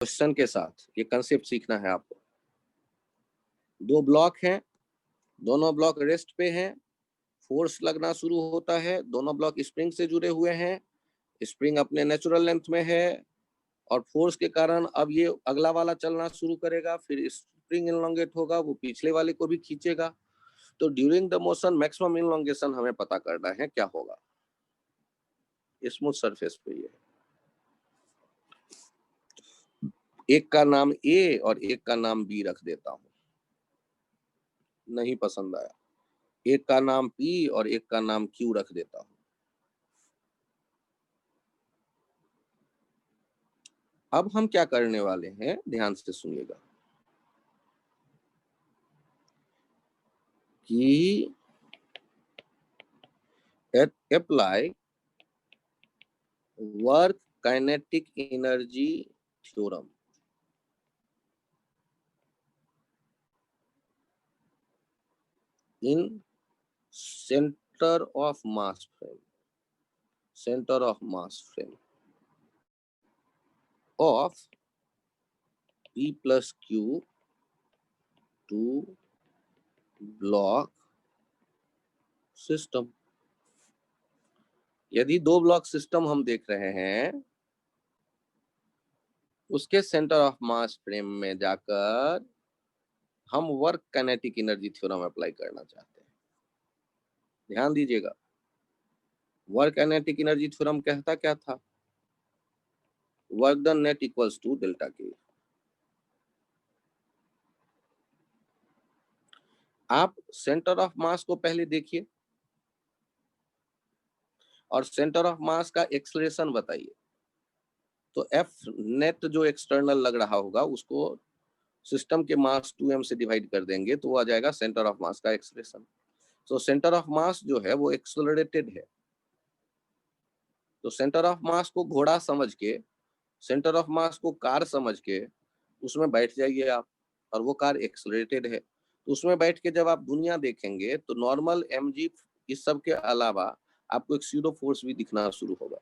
Question के साथ ये कंसेप्ट सीखना है आपको। दो ब्लॉक हैं, दोनों ब्लॉक रेस्ट पे हैं, फोर्स लगना शुरू होता है, दोनों ब्लॉक स्प्रिंग से जुड़े हुए हैं, स्प्रिंग अपने नेचुरल लेंथ में है और फोर्स के कारण अब ये अगला वाला चलना शुरू करेगा, फिर स्प्रिंग इनलोंगेट होगा, वो पिछले वाले को भी खींचेगा। तो ड्यूरिंग द मोशन मैक्सिमम इनलोंगेशन हमें पता करना है क्या होगा स्मूथ सरफेस पे। ये एक का नाम ए और एक का नाम बी रख देता हूं, नहीं पसंद आया। एक का नाम पी और एक का नाम क्यू रख देता हूं। अब हम क्या करने वाले हैं, ध्यान से सुनिएगा कि apply work kinetic energy theorem. In centre of mass frame, centre of mass frame of P plus Q to block system. यदि दो ब्लॉक सिस्टम हम देख रहे हैं, उसके सेंटर ऑफ मास फ्रेम में जाकर हम work kinetic energy theorem apply करना चाहते हैं। ध्यान दीजिएगा, वर्क काइनेटिक एनर्जी थ्योरम कहता क्या था? Work done net equals to delta K. आप सेंटर ऑफ मास को पहले देखिए और सेंटर ऑफ मास का एक्सलेशन बताइए। तो एफ नेट जो एक्सटर्नल लग रहा होगा उसको सिस्टम के मास 2m से डिवाइड कर देंगे तो वो आ जाएगा सेंटर ऑफ मास का एक्सप्रेशन। तो सेंटर ऑफ मास जो है वो एक्सेलरेटेड है, तो सेंटर ऑफ मास को घोड़ा समझ के, सेंटर ऑफ मास को कार समझ के उसमें बैठ जाइए आप, और वो कार एक्सेलरेटेड है तो उसमें बैठ के जब आप दुनिया देखेंगे तो नॉर्मल mg इस सब के अलावा आपको एक स्यूडो फोर्स भी दिखना शुरू होगा।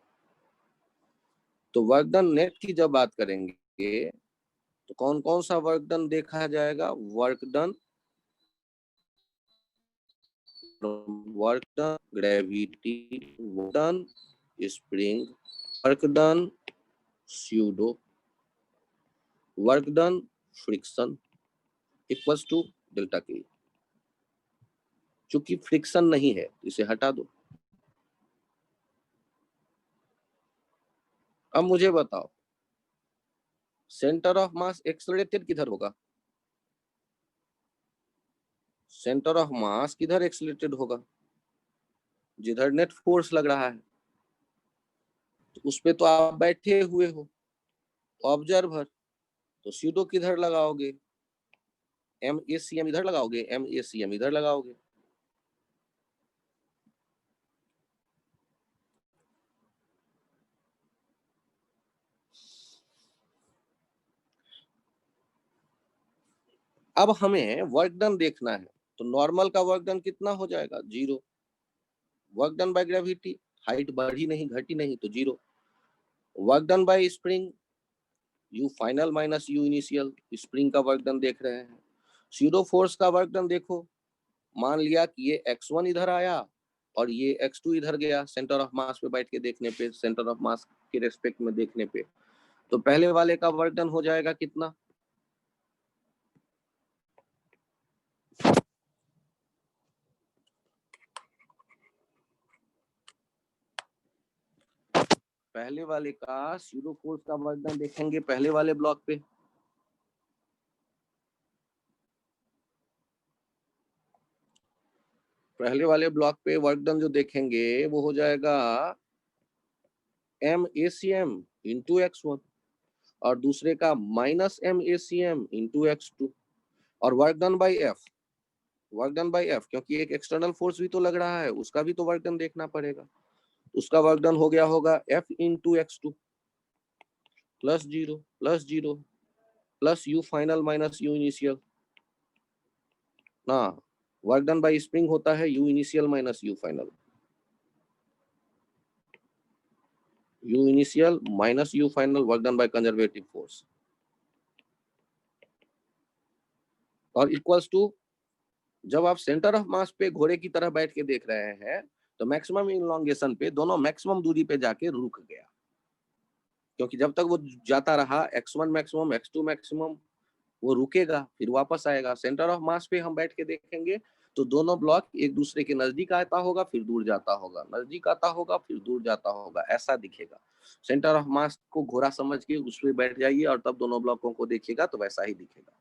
तो वर्क डन नेट की जब बात करेंगे तो कौन कौन सा वर्क डन देखा जाएगा? Work done work done, gravity, work done, spring, work done, pseudo, work done, friction equals to delta के। चूंकि फ्रिक्शन नहीं है इसे हटा दो। अब मुझे बताओ, सेंटर ऑफ मास एक्सेलरेटेड किधर होगा? सेंटर ऑफ मास किधर एक्सेलरेटेड होगा? जिधर नेट फोर्स लग रहा है, तो उस पे तो आप बैठे हुए हो ऑब्जर्वर, तो स्यूडो किधर लगाओगे? MACM इधर लगाओगे, MACM इधर लगाओगे। अब हमें वर्क डन देखना है, तो नॉर्मल का वर्क डन कितना हो जाएगा? 0। Work done by gravity, height बढ़ी नहीं घटी नहीं तो 0। Work done bye spring, you final minus you initial, spring का वर्क डन देख रहे हैं। स्यूडो फोर्स का वर्क डन देखो, मान लिया कि ये x1 इधर आया और ये x2 इधर गया, सेंटर ऑफ मास पे बैठ के देखने पे, सेंटर ऑफ मास के रेस्पेक्ट में देखने पे, तो पहले वाले का वर्क डन हो जाएगा कितना? पहले वाले का स्यूडो फोर्स का वर्क डन देखेंगे पहले वाले ब्लॉक पे, पहले वाले ब्लॉक पे वर्क डन जो देखेंगे वो हो जाएगा MACM इंटू x1 और दूसरे का माइनस MACM इंटू x2 और work done by F, work done by F क्योंकि एक एक्सटर्नल फोर्स भी तो लग रहा है, उसका भी तो वर्क डन देखना पड़ेगा। उसका वर्क डन हो गया होगा F into x2 plus 0 plus 0 plus you final minus you initial ना, वर्क डन बाई स्प्रिंग होता है you initial minus you final, you initial minus you final work done by conservative force. और equals to, जब आप centre of मास पे घोड़े की तरह बैठ के देख रहे हैं तो मैक्सिमम इलॉन्गेशन पे दोनों मैक्सिमम दूरी पे जाके रुक गया, क्योंकि जब तक वो जाता रहा x1 मैक्सिमम x2 मैक्सिमम, वो रुकेगा फिर वापस आएगा। सेंटर ऑफ मास पे हम बैठ के देखेंगे तो दोनों ब्लॉक एक दूसरे के नजदीक आता होगा फिर दूर जाता होगा, नजदीक आता होगा फिर दूर जाता होगा, ऐसा दिखेगा। सेंटर ऑफ मास को घोड़ा समझ के उस पर बैठ जाइए और तब दोनों ब्लॉकों को देखिएगा तो वैसा ही दिखेगा।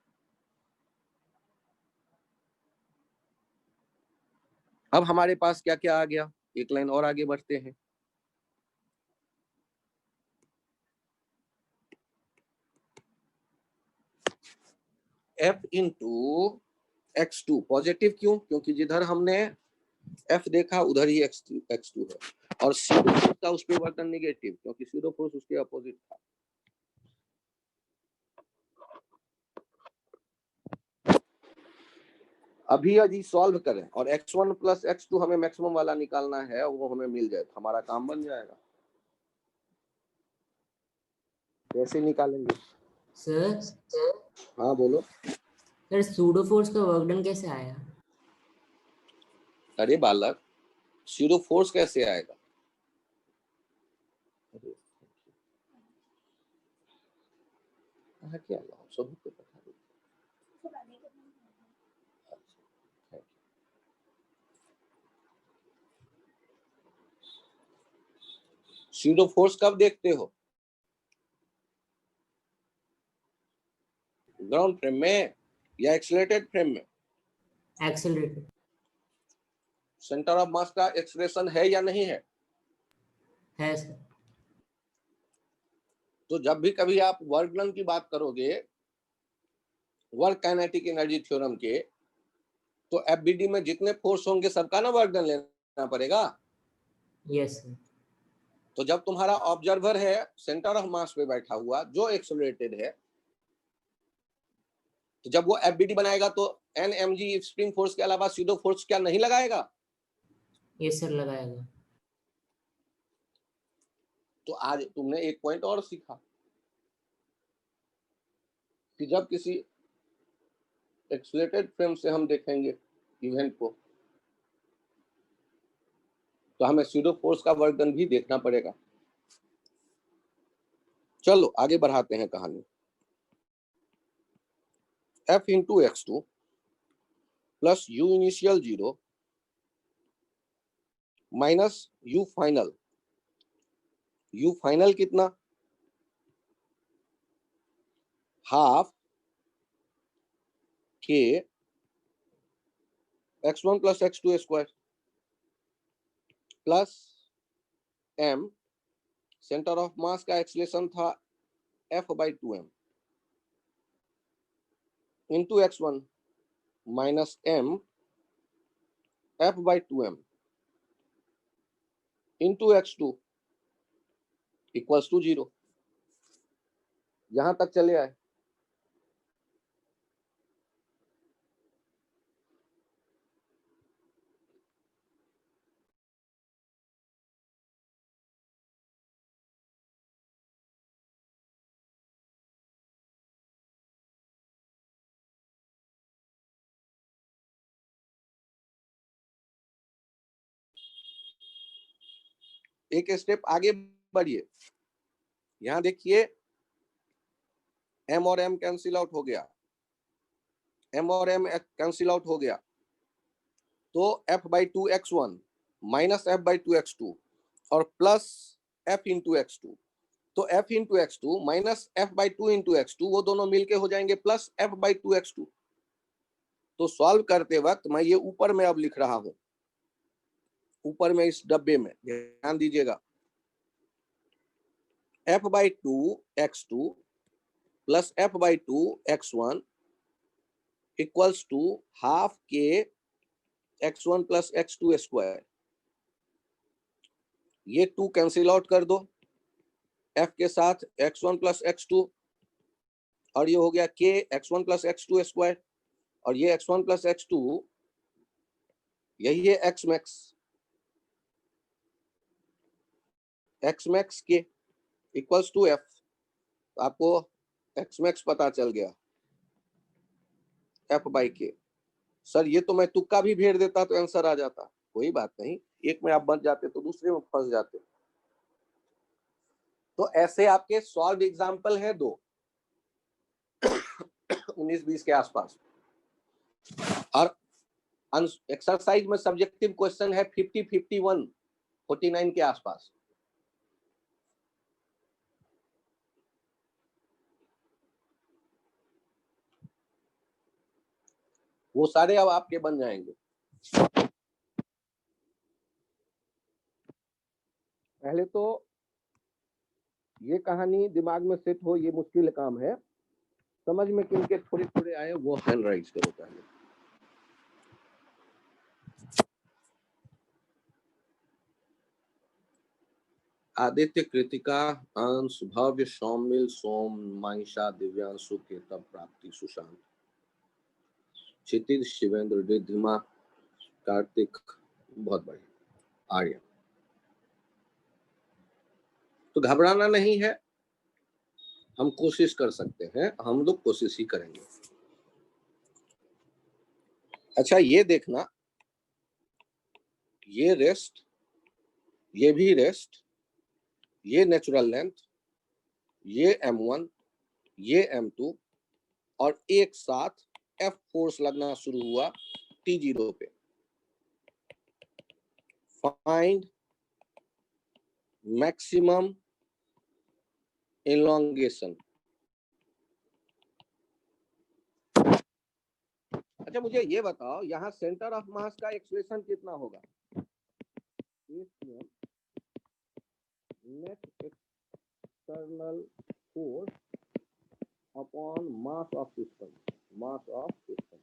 अब हमारे पास क्या क्या आ गया, एक लाइन और आगे बढ़ते हैं। F इंटू x2 पॉजिटिव क्यों, क्योंकि जिधर हमने F देखा उधर ही x2 है, और सीडो फोर्स का उस पर वर्तन निगेटिव, क्योंकि सीडो फोर्स उसके अपोजिट था। अभी यदि सॉल्व करें और x1 प्लस x2 हमें मैक्सिमम वाला निकालना है, वो हमें मिल जाए तो हमारा काम बन जाएगा। कैसे निकालेंगे सर? हाँ बोलो। सर सूडो फोर्स का वर्क डन कैसे आया? अरे बालक, सीडो फोर्स कैसे आएगा? क्या सभी को बता दो। सीडो फोर्स कब देखते हो? ग्राउंड फ्रेम में या एक्सीलरेटेड फ्रेम में? एक्सेलरेटेड। सेंटर ऑफ मास का एक्सप्रेशन है या नहीं है? है सर। तो जब भी कभी आप वर्क डन की बात करोगे वर्क काइनेटिक एनर्जी थ्योरम के, तो एफबीडी में जितने फोर्स होंगे सबका ना वर्क डन लेना पड़ेगा। Yes sir. तो जब तुम्हारा ऑब्जर्वर है सेंटर ऑफ मास पे बैठा हुआ जो एक्सेलरेटेड है, तो जब वो एफबीडी बनाएगा तो एनएमजी स्प्रिंग फोर्स के अलावा सीडो फोर्स क्या नहीं लगाएगा? यस सर लगाएगा। तो आज तुमने एक पॉइंट और सीखा कि जब किसी एक्सेलरेटेड फ्रेम से हम देखेंगे इवेंट को तो हमें सीडो फोर्स का वर्क डन भी देखना पड़ेगा। चलो आगे बढ़ाते हैं कहानी। F into x2 plus u initial 0 minus u final. u final कितना? Half K x1 plus x2 square plus m, centre of mass का एक्सलेशन था F/2m into x1 minus m F/2m into x2 equals to 0। यहां तक चले आए। एक step आगे बढ़िए। यहां देखिए m और m कैंसिल आउट हो गया, m और m कैंसिल आउट हो गया, तो F/2 x1 minus F/2 x2 और प्लस F इंटू x2, तो F into x2 minus F/2 into x2 वो दोनों मिलके हो जाएंगे प्लस F/2 x2। तो सॉल्व करते वक्त मैं ये ऊपर में अब लिख रहा हूं, ऊपर में इस डब्बे में ध्यान दीजिएगा, F/2 x2 plus F/2 x1 equals to half K x1 plus x2 square. ये 2 कैंसिल आउट कर दो f के साथ x1 प्लस x2, और ये हो गया k x1 plus x2 square, और ये x1 प्लस x2 यही है x मैक्स के इक्वल्स टू f। आपको x मैक्स पता चल गया, एफ बाई के। सर ये तो मैं तुक्का भी भेड़ देता तो आंसर आ जाता। कोई बात नहीं, एक में आप बच जाते तो दूसरे में फंस जाते। तो ऐसे आपके सॉल्व एग्जाम्पल है 2 19-20 के आसपास। और एक्सरसाइज में सब्जेक्टिव क्वेश्चन है 50, 51, 49 के आसपास। वो सारे अब आपके बन जाएंगे। पहले तो ये कहानी दिमाग में सेट हो, ये मुश्किल काम है। समझ में किनके थोड़े थोड़े आए वो हैंड राइज करो पहले। आदित्य, कृतिका, अंश, भव्य, सौमिल, सोम, माइशा, दिव्यांशु, केतव, प्राप्ति, सुशांत, क्षितिज, शिवेंद्र, रिद्धिमा, कार्तिक, बहुत बढ़िया, आर्य। तो घबराना नहीं है, हम कोशिश कर सकते हैं, हम लोग कोशिश ही करेंगे। अच्छा ये देखना, ये रेस्ट, ये भी रेस्ट, ये नेचुरल लेंथ, ये m1, ये m2, और एक साथ F फोर्स लगना शुरू हुआ T0 पे। Find maximum elongation. अच्छा मुझे ये बताओ, यहाँ सेंटर ऑफ मास का एक्सप्रेशन कितना होगा? Net external force upon mass of system, mass of system.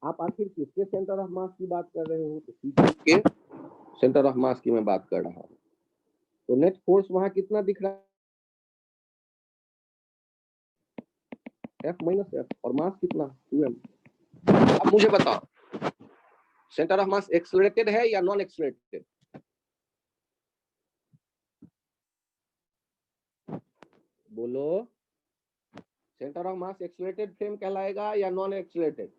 आप आखिर किसके सेंटर ऑफ मास की बात कर रहे हो? तो सीधे के सेंटर ऑफ मास की मैं बात कर रहा हूँ। तो नेट फोर्स वहां कितना दिख रहा है? F माइनस F, और मास कितना? 2m। अब मुझे बताओ, सेंटर ऑफ मास एक्सेलरेटेड है या नॉन एक्सेलरेटेड? बोलो, centre of mass accelerated frame कहलाएगा या नॉन एक्सेलरेटेड?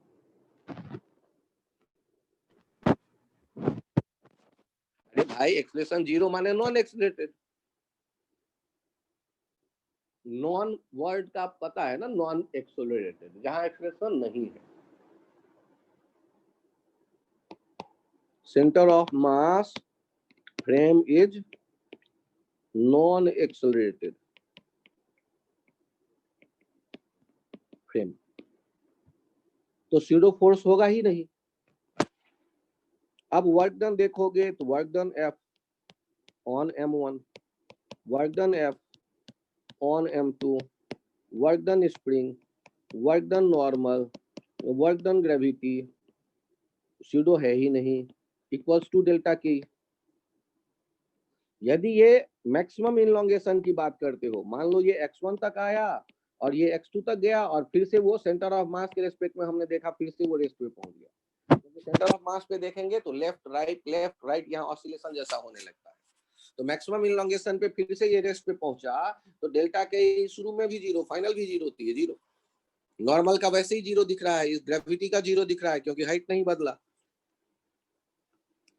अरे भाई, एक्सेलरेशन 0 माने नॉन एक्सेलरेटेड। नॉन वर्ड का पता है ना, नॉन एक्सेलरेटेड, जहां एक्सेलरेशन नहीं है। Centre of mass frame is non accelerated frame, तो सीडो फोर्स होगा ही नहीं। अब वर्क डन देखोगे तो work done F on M1, work done F on M2, work done spring, work done normal, work done gravity, pseudo है ही नहीं, इक्वल्स टू डेल्टा के। यदि ये मैक्सिमम इनलोंगेशन की बात करते हो, मान लो ये x1 तक आया और ये x2 तक गया, और फिर से वो सेंटर ऑफ मास के रेस्पेक्ट में हमने देखा फिर से वो रेस्ट पे पहुंच गया। तो सेंटर ऑफ मास पे देखेंगे तो लेफ्ट राइट यहाँ ऑसिलेशन जैसा होने लगता है। तो मैक्सिमम इनलोंगेशन पे फिर से ये रेस्ट पे पहुंचा, तो डेल्टा के शुरू में भी 0, फाइनल भी 0 होती है, 0। नॉर्मल का वैसे ही 0 दिख रहा है, इस ग्रेविटी का 0 दिख रहा है क्योंकि हाइट नहीं बदला।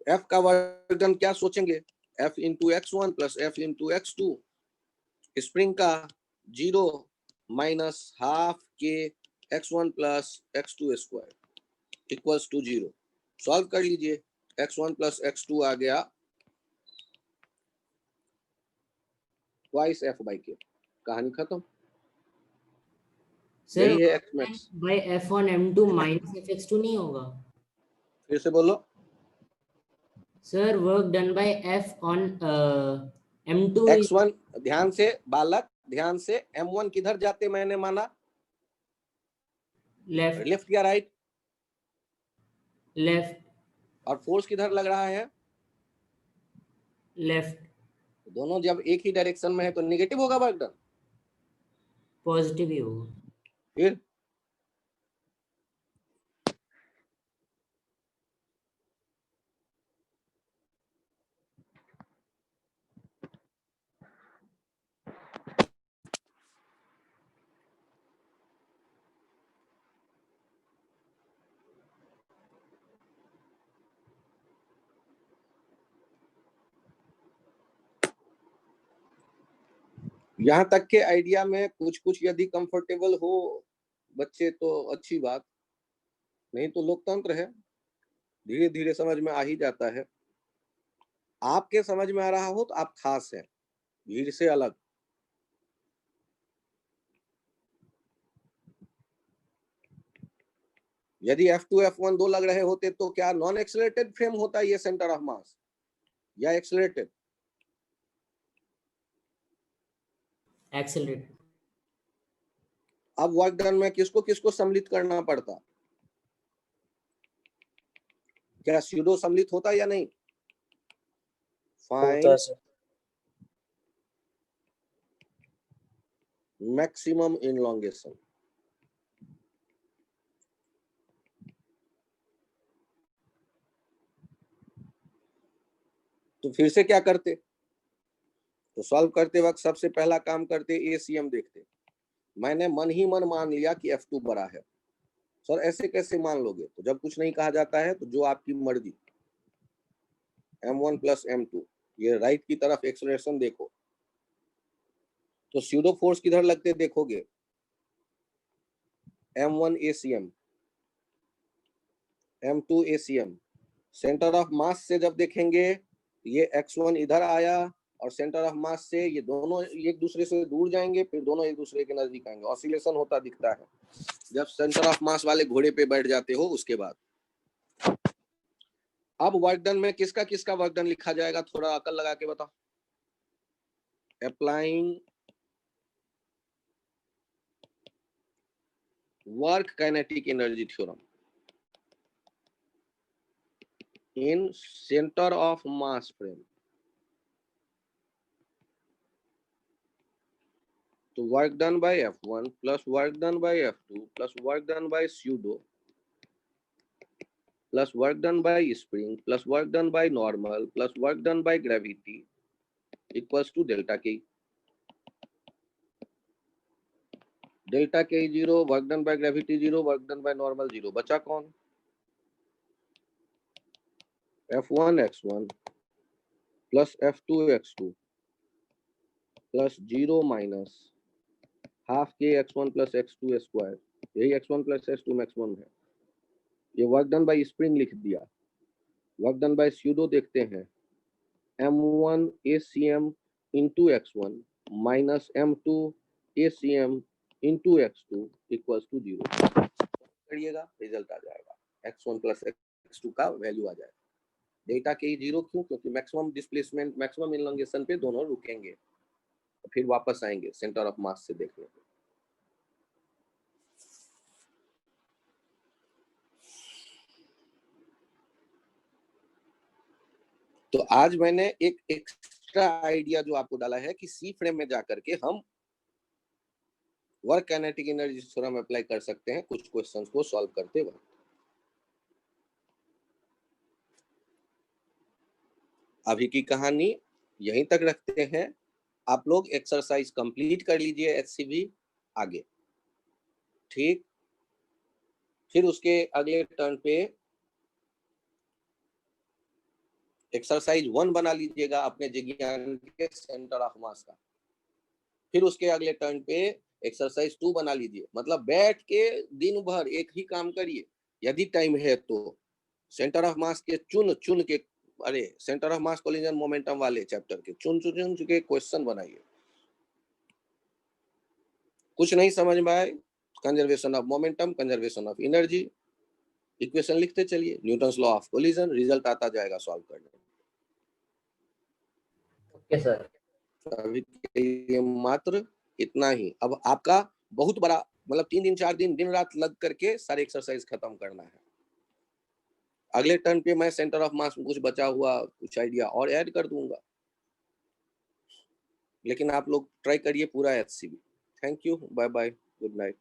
F का वर्क डन क्या सोचेंगे? F into x1 plus F into x2, spring का 0 minus half K x1 plus x2 square equals to 0। Solve कर लीजिए, x1 प्लस x2 आ गया ट्वाइस F बाई के, कहानी खत्म। सर यही है x max. By F on M2 minus FX2 नहीं होगा? फिर से बोलो। Sir work done by F on M2 x1, ध्यान से बालक, ध्यान से, m1 किधर जाते मैंने माना? लेफ्ट, लेफ्ट या राइट? लेफ्ट, और फोर्स किधर लग रहा है? लेफ्ट, दोनों जब एक ही डायरेक्शन में है तो नेगेटिव होगा वर्क डन। पॉजिटिव ही होगा। फिर यहाँ तक के आइडिया में कुछ कुछ यदि कंफर्टेबल हो बच्चे तो अच्छी बात, नहीं तो लोकतंत्र है, धीरे धीरे समझ में आ ही जाता है। आपके समझ में आ रहा हो तो आप खास हैं, भीड़ से अलग। यदि F2 F1 दो लग रहे होते तो क्या नॉन एक्सेलरेटेड फ्रेम होता ये सेंटर ऑफ मास या एक्सेलरेटेड? एक्सेलरेटेड। अब वर्क डन में किसको किसको सम्मिलित करना पड़ता? क्या स्यूडो सम्मिलित होता या नहीं? Find maximum elongation. तो फिर से क्या करते? तो सॉल्व करते वक्त सबसे पहला काम करते एसीएम देखते। मैंने मन ही मन मान लिया कि F2 बड़ा है। सर ऐसे कैसे मान लोगे? तो जब कुछ नहीं कहा जाता है तो जो आपकी मर्जी, M1 प्लस M2, ये राइट की तरफ एक्सेलरेशन देखो तो स्यूडो फोर्स किधर लगते देखोगे? M1 ACM, M2 ACM। Centre of मास से जब देखेंगे ये X1 इधर आया और सेंटर ऑफ मास से ये दोनों एक दूसरे से दूर जाएंगे, फिर दोनों एक दूसरे के नजदीक आएंगे। ऑसिलेशन होता दिखता है जब सेंटर ऑफ मास वाले घोड़े पे बैठ जाते हो। उसके बाद अब वर्क डन में किसका किसका वर्क डन लिखा जाएगा? थोड़ा अकल लगा के बताओ। Applying work kinetic energy theorem in center of mass frame. तो work done by F1 plus work done by F2 plus work done by pseudo plus work done by spring plus work done by normal plus work done by gravity equals to delta K. Delta K 0, work done by gravity 0, work done by normal 0. बचा कौन? F1 X1 plus F2 X2 plus 0 minus half K X1 plus X2 square. यही X1 plus X2 maximum है। ये work done bye spring लिख दिया। Work done bye pseudo देखते हैं, M1 ACM into X1 minus M2 ACM into X2 equals to 0। करिएगा, result आ जाएगा, X1 plus X2 का वैल्यू आ जाएगा। डेटा के 0 क्यों? क्योंकि मैक्सिमम डिस्प्लेसमेंट, मैक्सिमम इनलोंगेशन पे दोनों रुकेंगे, फिर वापस आएंगे सेंटर ऑफ मास से देखने पे। तो आज मैंने एक एक्स्ट्रा आइडिया जो आपको डाला है कि सी फ्रेम में जाकर के हम work kinetic energy theorem apply कर सकते हैं कुछ क्वेश्चंस को सॉल्व करते वक्त। अभी की कहानी यहीं तक रखते हैं। आप लोग एक्सरसाइज कंप्लीट कर लीजिए HCV आगे, ठीक? फिर उसके अगले टर्न पे एक्सरसाइज 1 बना लीजिएगा अपने जिज्ञान के सेंटर ऑफ मास का। फिर उसके अगले टर्न पे एक्सरसाइज 2 बना लीजिए। मतलब बैठ के दिन भर एक ही काम करिए, यदि टाइम है तो सेंटर ऑफ मास के चुन के, अरे centre of mass collision momentum वाले चैप्टर के चुन के क्वेश्चन बनाइए। कुछ नहीं समझ में आए, conservation of momentum, conservation of energy, equation लिखते चलिए, Newton's law of collision, result आता जाएगा सॉल्व करने। Okay sir. अभी के लिए मात्र इतना ही। अब आपका बहुत बड़ा, मतलब 3 दिन 4 दिन दिन रात लग करके सारे एक्सरसाइज खत्म करना है। अगले टर्न पे मैं सेंटर ऑफ मास में कुछ बचा हुआ कुछ आइडिया और ऐड कर दूंगा, लेकिन आप लोग ट्राई करिए पूरा HCV। Thank you, bye bye, good night.